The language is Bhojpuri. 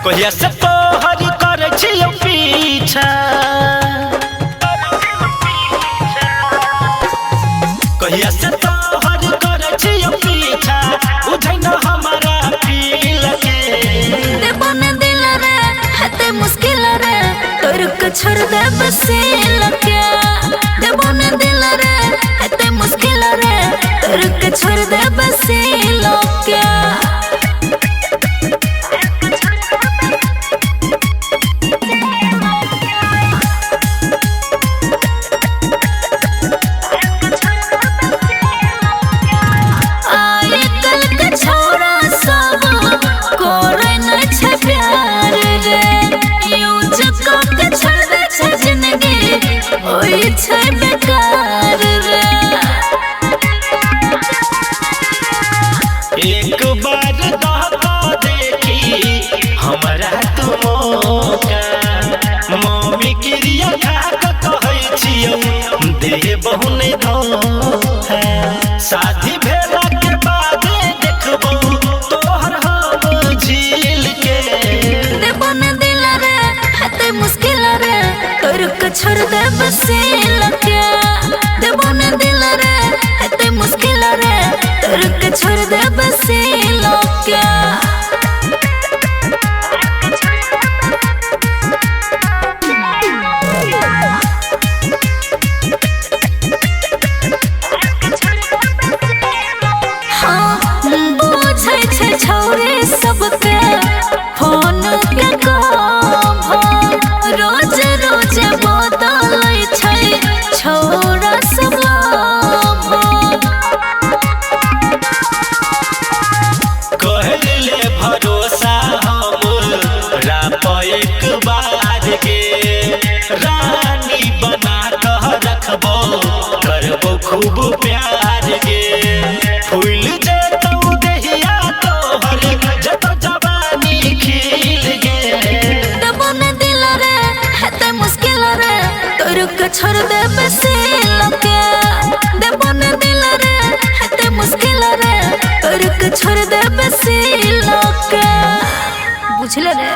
कहिया से तोहर करे छियो पीछा कहिया से तोहर करे छियो पीछा बुझै न हमारा फील के देबो न दिल रे हते मुश्किल रे तोर के छोड़ दे बसील के देबो न दिल रे हते मुश्किल रे तोर के छोड़ दे बसील के ओई छै बेकार रे एक बार कहता देखी हमरा तू मौका मम्मी क्रिया खा के कहै छियो दे बहुने धोखा शादी भेला के बाद देखबो तोहर हम झील के देबो न दिल रे हते मुश्किल रे तोर के छोड़ दे बसील के देबो न दिल रे हते मुश्किल रे तोर के छोड़ दे बसील के छोरे सबके फोन के रोज रोज बदलै छै छोरा सब कहले भरोसा हमरा पर एक बार के रानी बना कह रखबो करबो खूब प्यार के फूल जतौ देहिया तोहर जतौ जवानी खिल गे देबो न दिल रे हते मुश्किल रे तोर के छोड़ दे बसील के देबो न दिल रे हते मुश्किल रे तोर के छोड़ दे बसील के बुझले रे।